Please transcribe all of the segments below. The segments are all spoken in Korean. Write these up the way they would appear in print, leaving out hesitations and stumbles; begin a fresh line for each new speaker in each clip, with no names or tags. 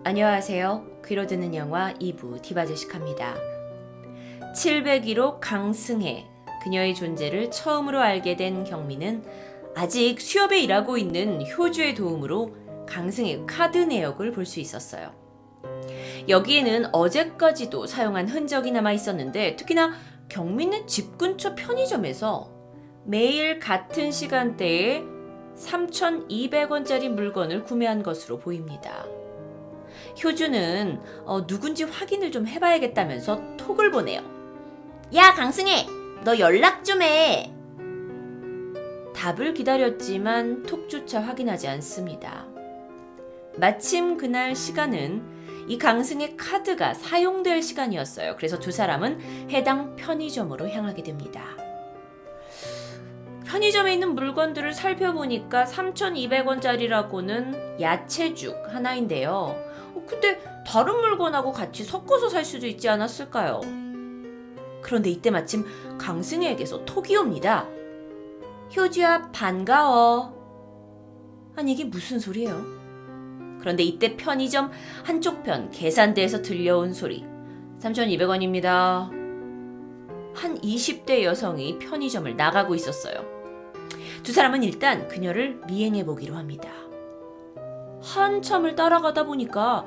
안녕하세요. 귀로 듣는 영화 2부 디바제식합니다. 701호 강승혜, 그녀의 존재를 처음으로 알게 된 경민은 아직 수협에 일하고 있는 효주의 도움으로 강승혜 카드 내역을 볼 수 있었어요. 여기에는 어제까지도 사용한 흔적이 남아 있었는데 특히나 경민은 집 근처 편의점에서 매일 같은 시간대에 3,200원짜리 물건을 구매한 것으로 보입니다. 효주는 누군지 확인을 좀 해봐야겠다면서 톡을 보내요. 야, 강승혜, 너 연락 좀 해. 답을 기다렸지만 톡조차 확인하지 않습니다. 마침 그날 시간은 이 강승의 카드가 사용될 시간이었어요. 그래서 두 사람은 해당 편의점으로 향하게 됩니다. 편의점에 있는 물건들을 살펴보니까 3,200원짜리라고는 야채죽 하나인데요. 근데 다른 물건하고 같이 섞어서 살 수도 있지 않았을까요? 그런데 이때 마침 강승혜에게서 톡이 옵니다. 효주야, 반가워. 아니, 이게 무슨 소리예요? 그런데 이때 편의점 한쪽 편 계산대에서 들려온 소리. 3,200원입니다. 한 20대 여성이 편의점을 나가고 있었어요. 두 사람은 일단 그녀를 미행해 보기로 합니다. 한참을 따라가다 보니까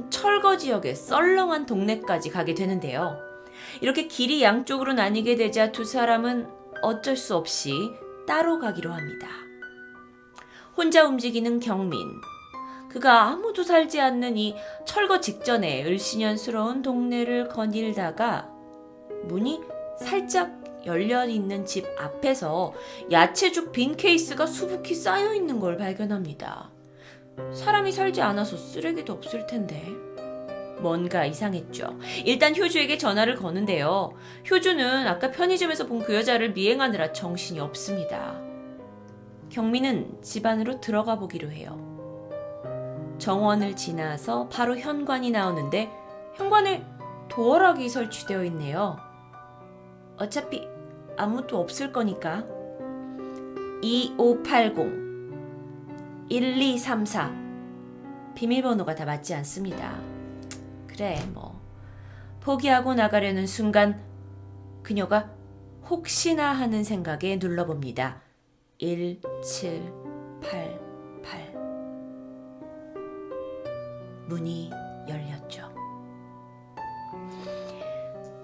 철거 지역의 썰렁한 동네까지 가게 되는데요. 이렇게 길이 양쪽으로 나뉘게 되자 두 사람은 어쩔 수 없이 따로 가기로 합니다. 혼자 움직이는 경민. 그가 아무도 살지 않는 이 철거 직전에 을씨년스러운 동네를 거닐다가 문이 살짝 열려있는 집 앞에서 야채죽 빈 케이스가 수북히 쌓여있는 걸 발견합니다. 사람이 살지 않아서 쓰레기도 없을 텐데 뭔가 이상했죠. 일단 효주에게 전화를 거는데요. 효주는 아까 편의점에서 본 그 여자를 미행하느라 정신이 없습니다. 경민은 집 안으로 들어가 보기로 해요. 정원을 지나서 바로 현관이 나오는데 현관에 도어락이 설치되어 있네요. 어차피 아무도 없을 거니까 2580 1234 비밀번호가 다 맞지 않습니다. 그래, 포기하고 나가려는 순간 그녀가 혹시나 하는 생각에 눌러봅니다. 1788 문이 열렸죠.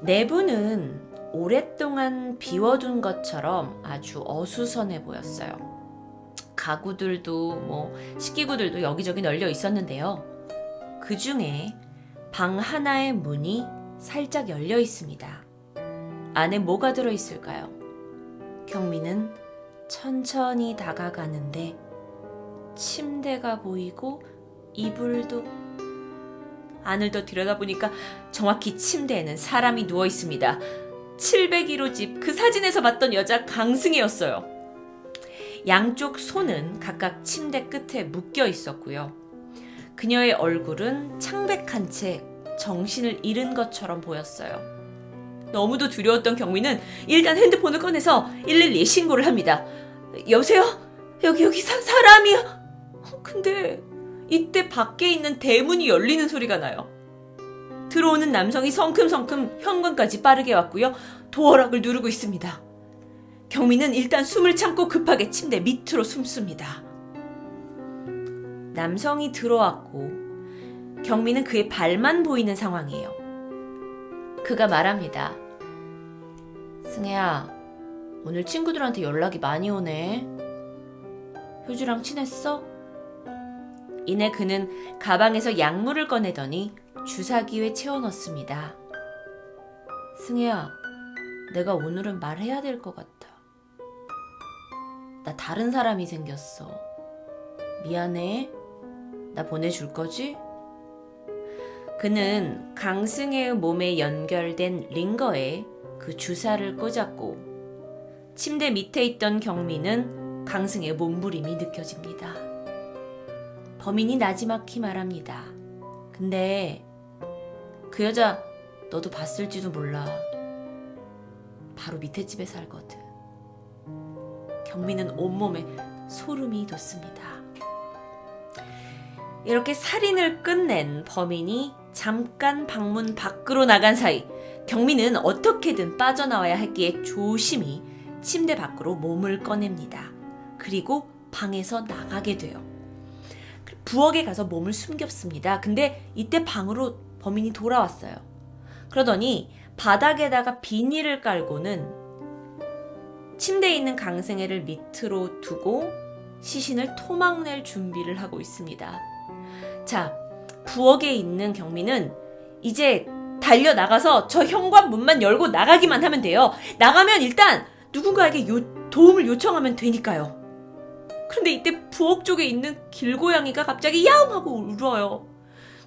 내부는 오랫동안 비워둔 것처럼 아주 어수선해 보였어요. 가구들도 식기구들도 여기저기 널려 있었는데요. 그 중에 방 하나의 문이 살짝 열려 있습니다. 안에 뭐가 들어있을까요? 경민은 천천히 다가가는데 침대가 보이고 이불도. 안을 더 들여다보니까 정확히 침대에는 사람이 누워 있습니다. 701호 집 그 사진에서 봤던 여자 강승혜였어요. 양쪽 손은 각각 침대 끝에 묶여 있었고요. 그녀의 얼굴은 창백한 채 정신을 잃은 것처럼 보였어요. 너무도 두려웠던 경민은 일단 핸드폰을 꺼내서 112에 신고를 합니다. 여보세요? 여기 사람이요? 근데 이때 밖에 있는 대문이 열리는 소리가 나요. 들어오는 남성이 성큼성큼 현관까지 빠르게 왔고요. 도어락을 누르고 있습니다. 경민은 일단 숨을 참고 급하게 침대 밑으로 숨습니다. 남성이 들어왔고 경민은 그의 발만 보이는 상황이에요. 그가 말합니다. 승혜야, 오늘 친구들한테 연락이 많이 오네. 효주랑 친했어? 이내 그는 가방에서 약물을 꺼내더니 주사기에 채워 넣습니다. 승혜야, 내가 오늘은 말해야 될 것 같아. 나 다른 사람이 생겼어. 미안해. 나 보내줄 거지? 그는 강승혜의 몸에 연결된 링거에 그 주사를 꽂았고 침대 밑에 있던 경민은 강승혜의 몸부림이 느껴집니다. 범인이 나지막히 말합니다. 근데 그 여자 너도 봤을지도 몰라. 바로 밑에 집에 살거든. 경민은 온몸에 소름이 돋습니다. 이렇게 살인을 끝낸 범인이 잠깐 방문 밖으로 나간 사이 경민은 어떻게든 빠져나와야 했기에 조심히 침대 밖으로 몸을 꺼냅니다. 그리고 방에서 나가게 돼요. 부엌에 가서 몸을 숨겼습니다. 근데 이때 방으로 범인이 돌아왔어요. 그러더니 바닥에다가 비닐을 깔고는 침대에 있는 강승혜를 밑으로 두고 시신을 토막낼 준비를 하고 있습니다. 자, 부엌에 있는 경민은 이제 달려나가서 저 현관문만 열고 나가기만 하면 돼요. 나가면 일단 누군가에게 도움을 요청하면 되니까요. 그런데 이때 부엌 쪽에 있는 길고양이가 갑자기 야옹 하고 울어요.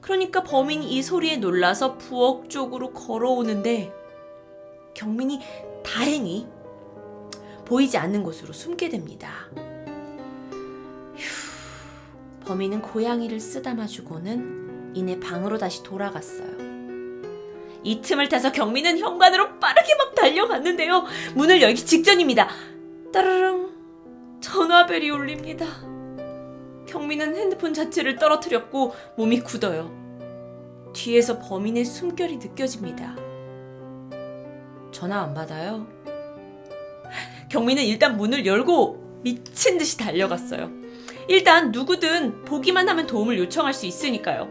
그러니까 범인이 이 소리에 놀라서 부엌 쪽으로 걸어오는데 경민이 다행히 보이지 않는 곳으로 숨게 됩니다. 범인은 고양이를 쓰다마주고는 이내 방으로 다시 돌아갔어요. 이 틈을 타서 경민은 현관으로 빠르게 막 달려갔는데요. 문을 열기 직전입니다. 따르릉 전화벨이 울립니다. 경민은 핸드폰 자체를 떨어뜨렸고 몸이 굳어요. 뒤에서 범인의 숨결이 느껴집니다. 전화 안 받아요. 경민은 일단 문을 열고 미친 듯이 달려갔어요. 일단 누구든 보기만 하면 도움을 요청할 수 있으니까요.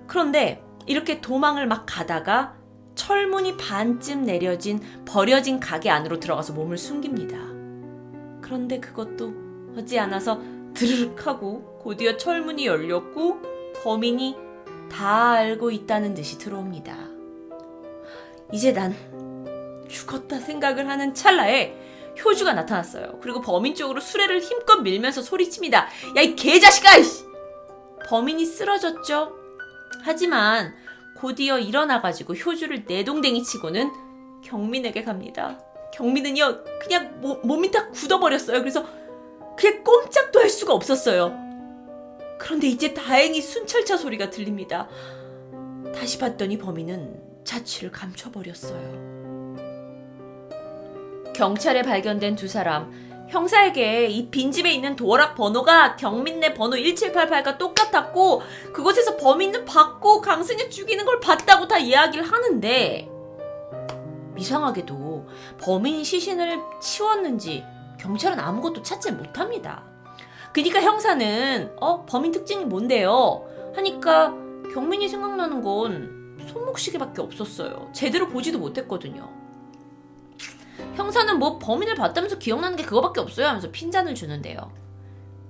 그런데 이렇게 도망을 막 가다가 철문이 반쯤 내려진 버려진 가게 안으로 들어가서 몸을 숨깁니다. 그런데 그것도 머지않아서 드르륵 하고 곧이어 철문이 열렸고 범인이 다 알고 있다는 듯이 들어옵니다. 이제 난 죽었다 생각을 하는 찰나에 효주가 나타났어요. 그리고 범인 쪽으로 수레를 힘껏 밀면서 소리칩니다. 야, 이 개자식아! 범인이 쓰러졌죠. 하지만 곧이어 일어나가지고 효주를 내동댕이 치고는 경민에게 갑니다. 경민은요 그냥 몸이 다 굳어버렸어요. 그래서 그냥 꼼짝도 할 수가 없었어요. 그런데 이제 다행히 순찰차 소리가 들립니다. 다시 봤더니 범인은 자취를 감춰버렸어요. 경찰에 발견된 두 사람, 형사에게 이 빈집에 있는 도어락 번호가 경민네 번호 1788과 똑같았고 그곳에서 범인은 봤고 강승혜 죽이는 걸 봤다고 다 이야기를 하는데 이상하게도 범인이 시신을 치웠는지 경찰은 아무것도 찾지 못합니다. 그러니까 형사는 범인 특징이 뭔데요? 하니까 경민이 생각나는 건 손목시계밖에 없었어요. 제대로 보지도 못했거든요. 형사는 뭐 범인을 봤다면서 기억나는 게 그거밖에 없어요 하면서 핀잔을 주는데요.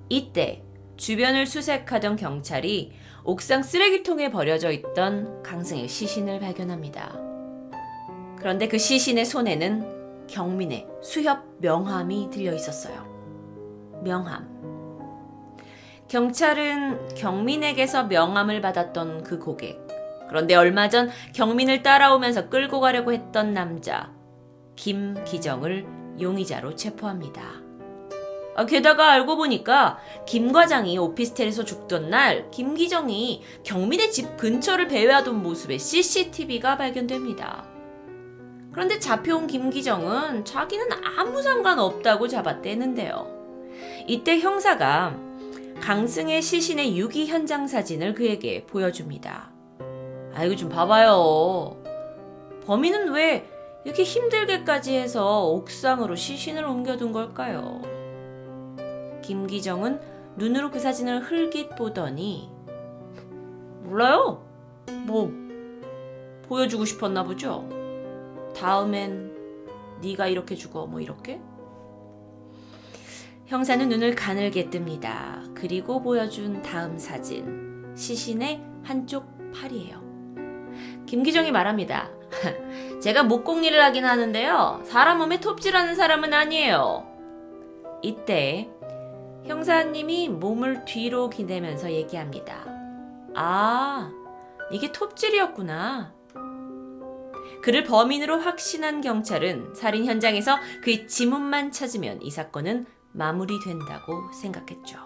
이때 주변을 수색하던 경찰이 옥상 쓰레기통에 버려져 있던 강승의 시신을 발견합니다. 그런데 그 시신의 손에는 경민의 수협 명함이 들려 있었어요. 명함. 경찰은 경민에게서 명함을 받았던 그 고객, 그런데 얼마 전 경민을 따라오면서 끌고 가려고 했던 남자 김기정을 용의자로 체포합니다. 게다가 알고 보니까 김 과장이 오피스텔에서 죽던 날 김기정이 경민의 집 근처를 배회하던 모습의 CCTV가 발견됩니다. 그런데 잡혀온 김기정은 자기는 아무 상관없다고 잡아떼는데요. 이때 형사가 강승의 시신의 유기 현장 사진을 그에게 보여줍니다. 이거 좀 봐봐요. 범인은 왜 이렇게 힘들게까지 해서 옥상으로 시신을 옮겨둔 걸까요? 김기정은 눈으로 그 사진을 흘깃 보더니 몰라요. 뭐 보여주고 싶었나 보죠. 다음엔 네가 이렇게 죽어 뭐 이렇게? 형사는 눈을 가늘게 뜹니다. 그리고 보여준 다음 사진. 시신의 한쪽 팔이에요. 김기정이 말합니다. 제가 목공일을 하긴 하는데요. 사람 몸에 톱질하는 사람은 아니에요. 이때 형사님이 몸을 뒤로 기대면서 얘기합니다. 이게 톱질이었구나. 그를 범인으로 확신한 경찰은 살인 현장에서 그의 지문만 찾으면 이 사건은 마무리된다고 생각했죠.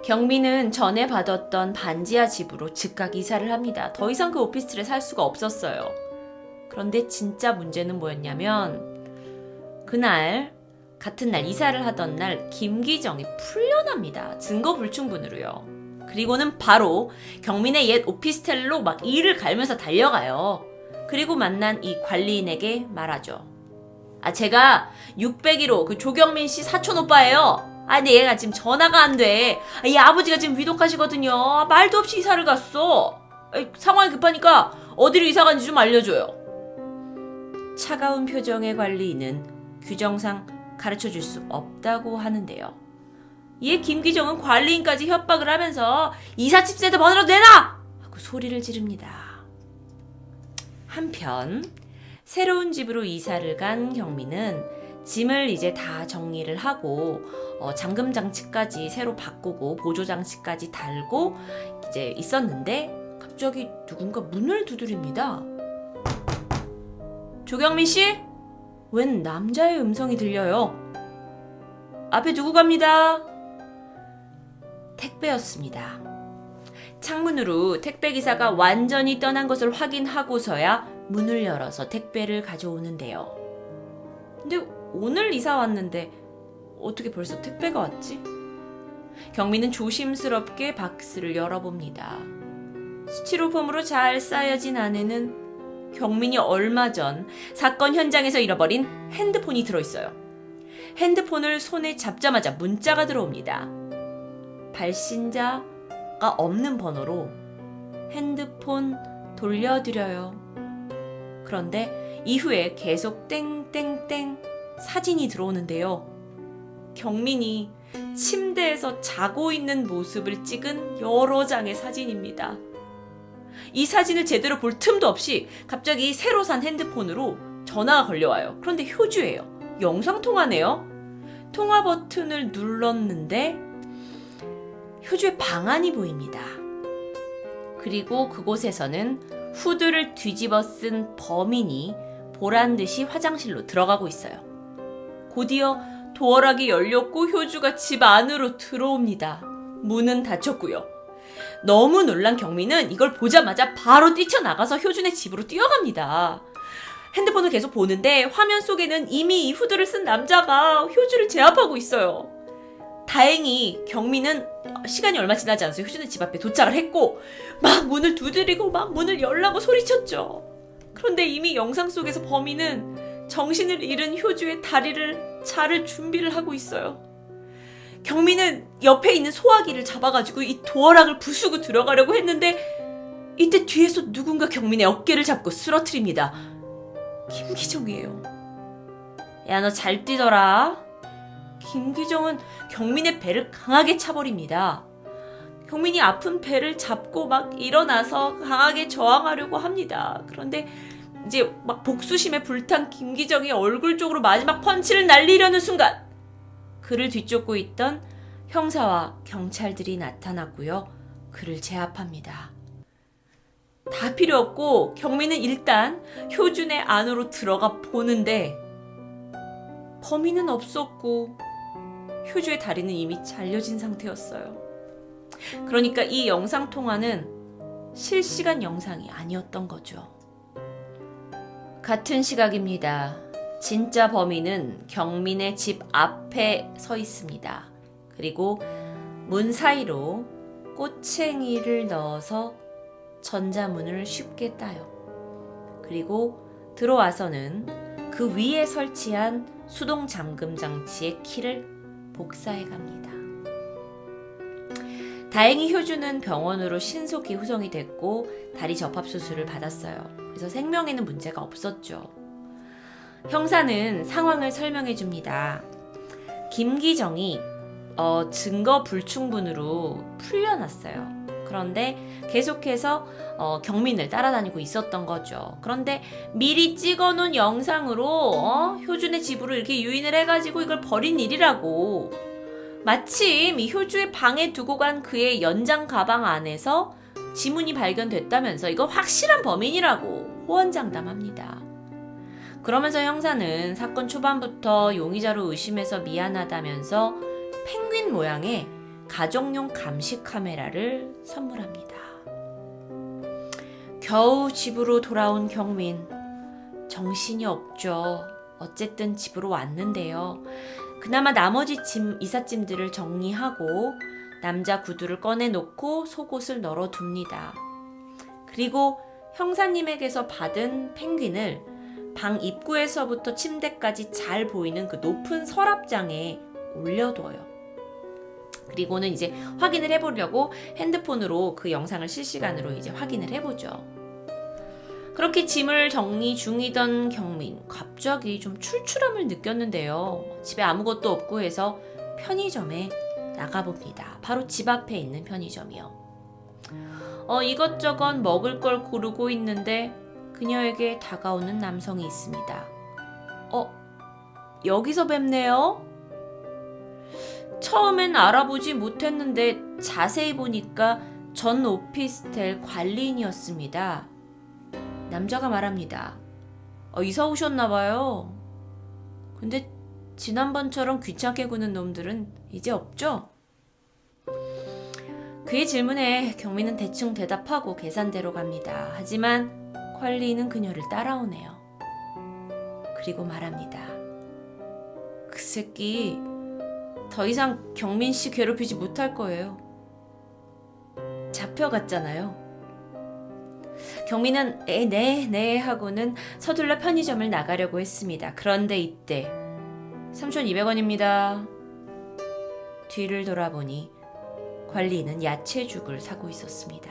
경민은 전에 받았던 반지하 집으로 즉각 이사를 합니다. 더 이상 그 오피스텔에 살 수가 없었어요. 그런데 진짜 문제는 뭐였냐면 같은 날 이사를 하던 날 김기정이 풀려납니다. 증거 불충분으로요. 그리고는 바로 경민의 옛 오피스텔로 막 이를 갈면서 달려가요. 그리고 만난 이 관리인에게 말하죠. 제가 601호 그 조경민 씨 사촌 오빠예요. 근데 얘가 지금 전화가 안 돼. 얘 아버지가 지금 위독하시거든요. 말도 없이 이사를 갔어. 상황이 급하니까 어디로 이사 간지 좀 알려줘요. 차가운 표정의 관리인은 규정상 가르쳐줄 수 없다고 하는데요. 이에 김기정은 관리인까지 협박을 하면서 이삿집 세트 번호로 내놔! 하고 소리를 지릅니다. 한편 새로운 집으로 이사를 간 경민은 짐을 이제 다 정리를 하고 잠금 장치까지 새로 바꾸고 보조 장치까지 달고 이제 있었는데 갑자기 누군가 문을 두드립니다. 조경민 씨? 웬 남자의 음성이 들려요. 앞에 두고 갑니다. 택배였습니다. 창문으로 택배기사가 완전히 떠난 것을 확인하고서야 문을 열어서 택배를 가져오는데요. 근데 오늘 이사 왔는데 어떻게 벌써 택배가 왔지? 경민은 조심스럽게 박스를 열어봅니다. 스티로폼으로 잘 쌓여진 안에는 경민이 얼마 전 사건 현장에서 잃어버린 핸드폰이 들어있어요. 핸드폰을 손에 잡자마자 문자가 들어옵니다. 발신자가 없는 번호로 핸드폰 돌려드려요. 그런데 이후에 계속 땡땡땡 사진이 들어오는데요. 경민이 침대에서 자고 있는 모습을 찍은 여러 장의 사진입니다. 이 사진을 제대로 볼 틈도 없이 갑자기 새로 산 핸드폰으로 전화가 걸려와요. 그런데 효주예요. 영상통화네요. 통화 버튼을 눌렀는데 효주의 방안이 보입니다. 그리고 그곳에서는 후드를 뒤집어 쓴 범인이 보란듯이 화장실로 들어가고 있어요. 곧이어 도어락이 열렸고 효주가 집 안으로 들어옵니다. 문은 닫혔고요. 너무 놀란 경민은 이걸 보자마자 바로 뛰쳐나가서 효준의 집으로 뛰어갑니다. 핸드폰을 계속 보는데 화면 속에는 이미 이 후드를 쓴 남자가 효주를 제압하고 있어요. 다행히 경민은 시간이 얼마 지나지 않아서 효준의 집 앞에 도착을 했고 막 문을 두드리고 막 문을 열라고 소리쳤죠. 그런데 이미 영상 속에서 범인은 정신을 잃은 효주의 다리를 자를 준비를 하고 있어요. 경민은 옆에 있는 소화기를 잡아가지고 이 도어락을 부수고 들어가려고 했는데 이때 뒤에서 누군가 경민의 어깨를 잡고 쓰러뜨립니다. 김기정이에요. 야, 너 잘 뛰더라. 김기정은 경민의 배를 강하게 차버립니다. 경민이 아픈 배를 잡고 막 일어나서 강하게 저항하려고 합니다. 그런데 이제 막 복수심에 불탄 김기정이 얼굴 쪽으로 마지막 펀치를 날리려는 순간 그를 뒤쫓고 있던 형사와 경찰들이 나타났고요. 그를 제압합니다. 다 필요 없고 경민은 일단 효준의 안으로 들어가 보는데 범인은 없었고 효주의 다리는 이미 잘려진 상태였어요. 그러니까 이 영상통화는 실시간 영상이 아니었던 거죠. 같은 시각입니다. 진짜 범인은 경민의 집 앞에 서 있습니다. 그리고 문 사이로 꼬챙이를 넣어서 전자문을 쉽게 따요. 그리고 들어와서는 그 위에 설치한 수동 잠금 장치의 키를 복사해 갑니다. 다행히 효주는 병원으로 신속히 후송이 됐고 다리 접합 수술을 받았어요. 그래서 생명에는 문제가 없었죠. 형사는 상황을 설명해 줍니다. 김기정이 증거 불충분으로 풀려났어요. 그런데 계속해서 경민을 따라다니고 있었던 거죠. 그런데 미리 찍어놓은 영상으로 효준의 집으로 이렇게 유인을 해가지고 이걸 벌인 일이라고. 마침 이 효주의 방에 두고 간 그의 연장 가방 안에서 지문이 발견됐다면서 이거 확실한 범인이라고 호언장담합니다. 그러면서 형사는 사건 초반부터 용의자로 의심해서 미안하다면서 펭귄 모양의 가정용 감시 카메라를 선물합니다. 겨우 집으로 돌아온 경민. 정신이 없죠. 어쨌든 집으로 왔는데요. 그나마 나머지 이삿짐들을 정리하고 남자 구두를 꺼내놓고 속옷을 널어둡니다. 그리고 형사님에게서 받은 펭귄을 방 입구에서부터 침대까지 잘 보이는 그 높은 서랍장에 올려둬요. 그리고는 이제 확인을 해보려고 핸드폰으로 그 영상을 실시간으로 이제 확인을 해보죠. 그렇게 짐을 정리 중이던 경민, 갑자기 좀 출출함을 느꼈는데요. 집에 아무것도 없고 해서 편의점에 나가봅니다. 바로 집 앞에 있는 편의점이요. 이것저것 먹을 걸 고르고 있는데 그녀에게 다가오는 남성이 있습니다. 여기서 뵙네요? 처음엔 알아보지 못했는데 자세히 보니까 전 오피스텔 관리인이었습니다. 남자가 말합니다. 이사 오셨나봐요. 근데 지난번처럼 귀찮게 구는 놈들은 이제 없죠? 그의 질문에 경민은 대충 대답하고 계산대로 갑니다. 하지만 관리인은 그녀를 따라오네요. 그리고 말합니다. 그 새끼 더 이상 경민 씨 괴롭히지 못할 거예요. 잡혀갔잖아요. 경민은 네 하고는 서둘러 편의점을 나가려고 했습니다. 그런데 이때 3,200원입니다. 뒤를 돌아보니 관리인은 야채죽을 사고 있었습니다.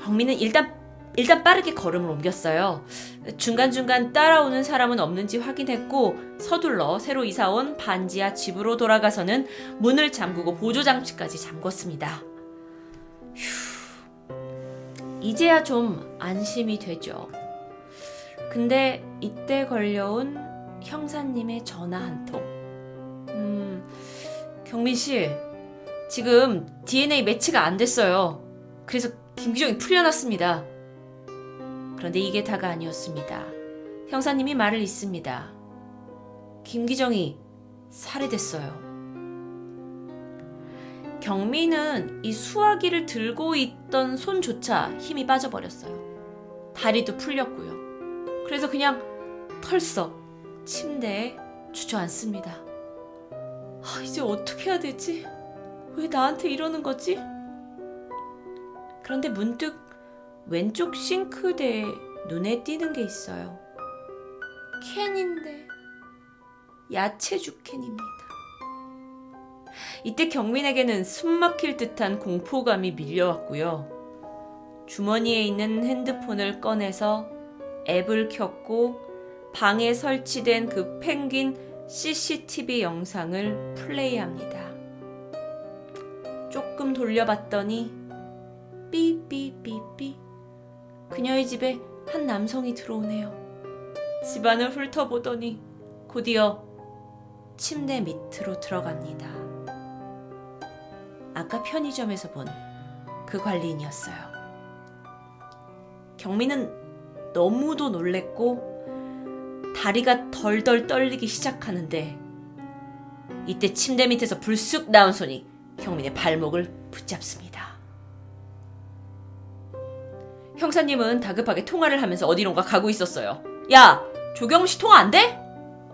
경민은 일단 빠르게 걸음을 옮겼어요. 중간중간 따라오는 사람은 없는지 확인했고 서둘러 새로 이사온 반지하 집으로 돌아가서는 문을 잠그고 보조장치까지 잠궜습니다. 이제야 좀 안심이 되죠. 근데 이때 걸려온 형사님의 전화 한 통. 경민씨, 지금 DNA 매치가 안 됐어요. 그래서 김기정이 풀려났습니다. 그런데 이게 다가 아니었습니다. 형사님이 말을 잇습니다. 김기정이 살해됐어요. 경민은 이 수화기를 들고 있던 손조차 힘이 빠져버렸어요. 다리도 풀렸고요. 그래서 그냥 털썩 침대에 주저앉습니다. 이제 어떻게 해야 되지? 왜 나한테 이러는 거지? 그런데 문득 왼쪽 싱크대에 눈에 띄는 게 있어요. 캔인데 야채죽 캔입니다. 이때 경민에게는 숨막힐 듯한 공포감이 밀려왔고요. 주머니에 있는 핸드폰을 꺼내서 앱을 켰고 방에 설치된 그 펭귄 CCTV 영상을 플레이합니다. 조금 돌려봤더니 삐삐삐삐 그녀의 집에 한 남성이 들어오네요. 집안을 훑어보더니 곧이어 침대 밑으로 들어갑니다. 아까 편의점에서 본 그 관리인이었어요. 경민은 너무도 놀랬고 다리가 덜덜 떨리기 시작하는데 이때 침대 밑에서 불쑥 나온 손이 경민의 발목을 붙잡습니다. 형사님은 다급하게 통화를 하면서 어디론가 가고 있었어요. 야, 조경씨 통화 안 돼?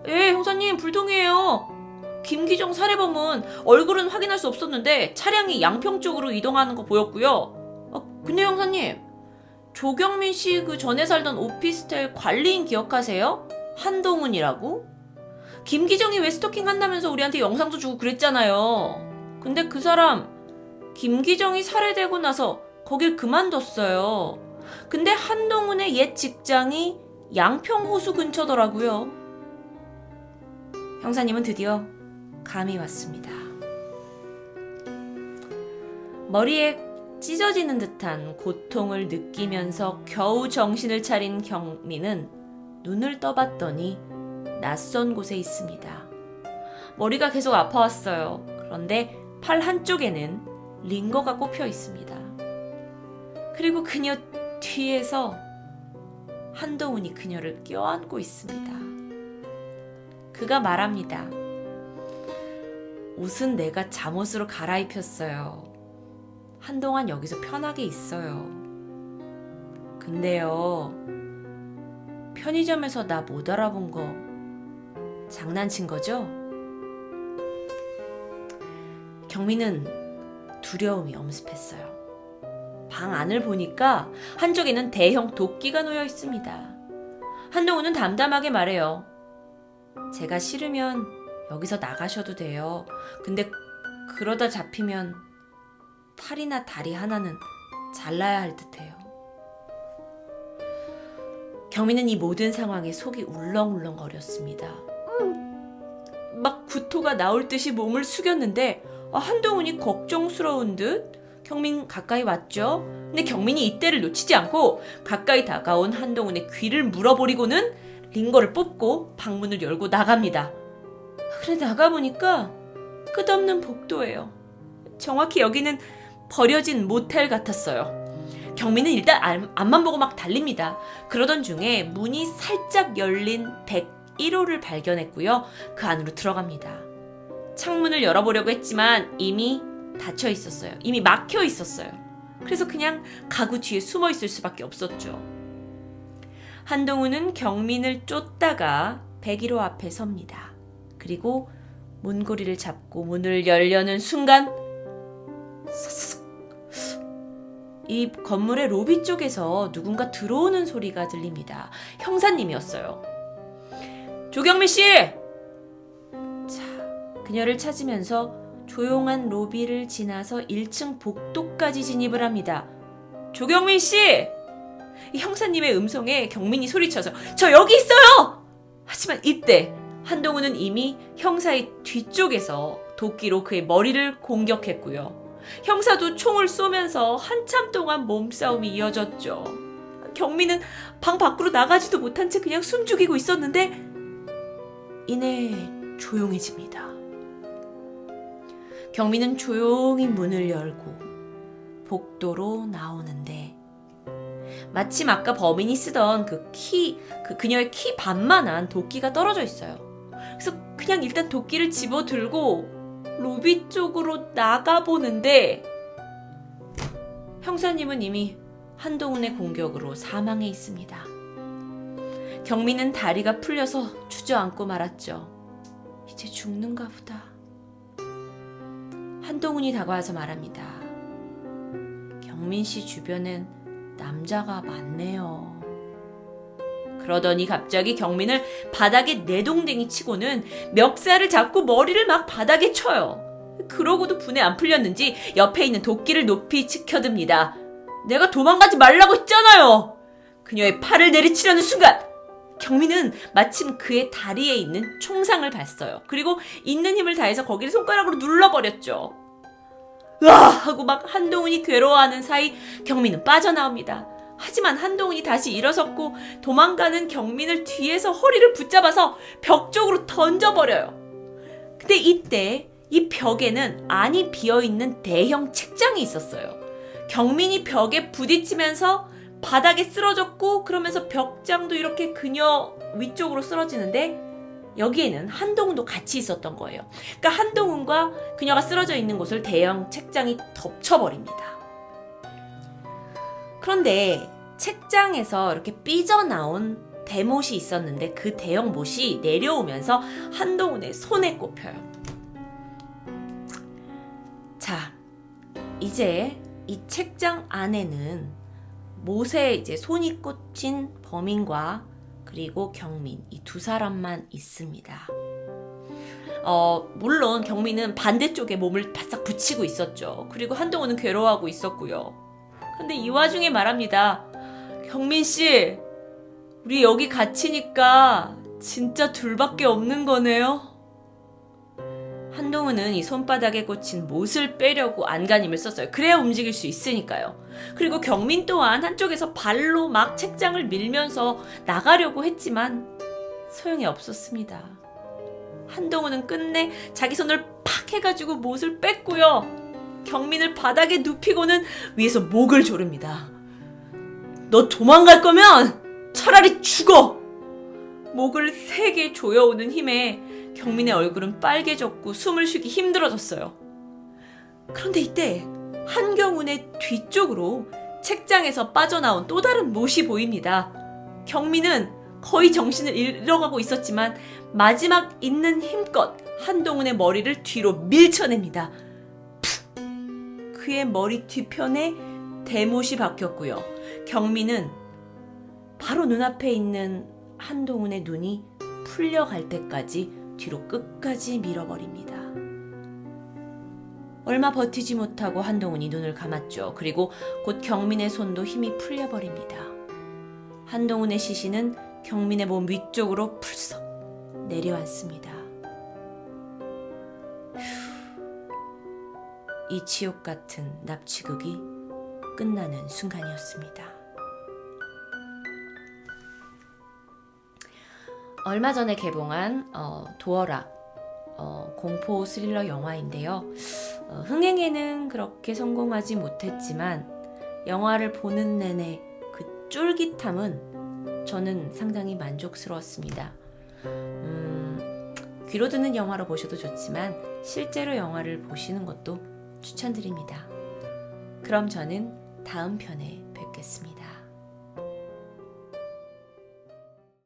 예, 형사님 불통이에요. 김기정 살해범은 얼굴은 확인할 수 없었는데 차량이 양평 쪽으로 이동하는 거 보였고요. 근데 형사님, 조경민 씨 그 전에 살던 오피스텔 관리인 기억하세요? 한동훈이라고? 김기정이 왜 스토킹 한다면서 우리한테 영상도 주고 그랬잖아요. 근데 그 사람 김기정이 살해되고 나서 거길 그만뒀어요. 근데 한동훈의 옛 직장이 양평호수 근처더라고요. 형사님은 드디어 감이 왔습니다. 머리에 찢어지는 듯한 고통을 느끼면서 겨우 정신을 차린 경민은 눈을 떠봤더니 낯선 곳에 있습니다. 머리가 계속 아파왔어요. 그런데 팔 한쪽에는 링거가 꼽혀 있습니다. 그리고 그녀 뒤에서 한동훈이 그녀를 껴안고 있습니다. 그가 말합니다. 옷은 내가 잠옷으로 갈아입혔어요. 한동안 여기서 편하게 있어요. 근데요, 편의점에서 나 못 알아본 거 장난친 거죠? 경민은 두려움이 엄습했어요. 방 안을 보니까 한쪽에는 대형 도끼가 놓여 있습니다. 한동훈은 담담하게 말해요. 제가 싫으면 여기서 나가셔도 돼요. 근데 그러다 잡히면 팔이나 다리 하나는 잘라야 할 듯해요. 경민은 이 모든 상황에 속이 울렁울렁거렸습니다. 막 구토가 나올 듯이 몸을 숙였는데 한동훈이 걱정스러운 듯 경민 가까이 왔죠. 근데 경민이 이때를 놓치지 않고 가까이 다가온 한동훈의 귀를 물어버리고는 링거를 뽑고 방문을 열고 나갑니다. 그런데 나가보니까 끝없는 복도예요. 정확히 여기는 버려진 모텔 같았어요. 경민은 일단 앞만 보고 막 달립니다. 그러던 중에 문이 살짝 열린 101호를 발견했고요. 그 안으로 들어갑니다. 창문을 열어보려고 했지만 이미 닫혀 있었어요. 이미 막혀 있었어요. 그래서 그냥 가구 뒤에 숨어 있을 수밖에 없었죠. 한동훈은 경민을 쫓다가 101호 앞에 섭니다. 그리고 문고리를 잡고 문을 열려는 순간 이 건물의 로비 쪽에서 누군가 들어오는 소리가 들립니다. 형사님이었어요. 조경민 씨! 자, 그녀를 찾으면서 조용한 로비를 지나서 1층 복도까지 진입을 합니다. 조경민 씨! 이 형사님의 음성에 경민이 소리쳐서 저 여기 있어요! 하지만 이때 한동훈은 이미 형사의 뒤쪽에서 도끼로 그의 머리를 공격했고요. 형사도 총을 쏘면서 한참 동안 몸싸움이 이어졌죠. 경민은 방 밖으로 나가지도 못한 채 그냥 숨죽이고 있었는데 이내 조용해집니다. 경민은 조용히 문을 열고 복도로 나오는데 마침 아까 범인이 쓰던 그녀의 키 반만한 도끼가 떨어져 있어요. 그래서 그냥 일단 도끼를 집어들고 로비 쪽으로 나가보는데 형사님은 이미 한동훈의 공격으로 사망해 있습니다. 경민은 다리가 풀려서 주저앉고 말았죠. 이제 죽는가 보다. 한동훈이 다가와서 말합니다. 경민 씨 주변엔 남자가 많네요. 그러더니 갑자기 경민을 바닥에 내동댕이 치고는 멱살을 잡고 머리를 막 바닥에 쳐요. 그러고도 분에 안 풀렸는지 옆에 있는 도끼를 높이 치켜듭니다. 내가 도망가지 말라고 했잖아요. 그녀의 팔을 내리치려는 순간 경민은 마침 그의 다리에 있는 총상을 봤어요. 그리고 있는 힘을 다해서 거기를 손가락으로 눌러버렸죠. 으아! 하고 막 한동훈이 괴로워하는 사이 경민은 빠져나옵니다. 하지만 한동훈이 다시 일어섰고 도망가는 경민을 뒤에서 허리를 붙잡아서 벽 쪽으로 던져버려요. 근데 이때 이 벽에는 안이 비어있는 대형 책장이 있었어요. 경민이 벽에 부딪히면서 바닥에 쓰러졌고 그러면서 벽장도 이렇게 그녀 위쪽으로 쓰러지는데 여기에는 한동훈도 같이 있었던 거예요. 그러니까 한동훈과 그녀가 쓰러져 있는 곳을 대형 책장이 덮쳐버립니다. 그런데 책장에서 이렇게 삐져나온 대못이 있었는데 그 대형 못이 내려오면서 한동훈의 손에 꼽혀요. 자, 이제 이 책장 안에는 못에 이제 손이 꽂힌 범인과 그리고 경민 이 두 사람만 있습니다. 물론 경민은 반대쪽에 몸을 바싹 붙이고 있었죠. 그리고 한동훈은 괴로워하고 있었고요. 근데 이 와중에 말합니다. 경민 씨, 우리 여기 갇히니까 진짜 둘밖에 없는 거네요. 한동훈은 이 손바닥에 꽂힌 못을 빼려고 안간힘을 썼어요. 그래야 움직일 수 있으니까요. 그리고 경민 또한 한쪽에서 발로 막 책장을 밀면서 나가려고 했지만 소용이 없었습니다. 한동훈은 끝내 자기 손을 팍 해가지고 못을 뺐고요. 경민을 바닥에 눕히고는 위에서 목을 조릅니다. 너 도망갈 거면 차라리 죽어! 목을 세게 조여오는 힘에 경민의 얼굴은 빨개졌고 숨을 쉬기 힘들어졌어요. 그런데 이때 한경훈의 뒤쪽으로 책장에서 빠져나온 또 다른 못이 보입니다. 경민은 거의 정신을 잃어가고 있었지만 마지막 있는 힘껏 한동훈의 머리를 뒤로 밀쳐냅니다. 그의 머리 뒤편에 대못이 박혔고요. 경미는 바로 눈앞에 있는 한동훈의 눈이 풀려갈 때까지 뒤로 끝까지 밀어버립니다. 얼마 버티지 못하고 한동훈이 눈을 감았죠. 그리고 곧 경민의 손도 힘이 풀려버립니다. 한동훈의 시신은 경민의 몸 위쪽으로 풀썩 내려앉습니다. 이 지옥 같은 납치극이 끝나는 순간이었습니다. 얼마 전에 개봉한 도어락 공포 스릴러 영화인데요. 흥행에는 그렇게 성공하지 못했지만 영화를 보는 내내 그 쫄깃함은 저는 상당히 만족스러웠습니다. 귀로 듣는 영화로 보셔도 좋지만 실제로 영화를 보시는 것도 추천드립니다. 그럼 저는 다음 편에 뵙겠습니다.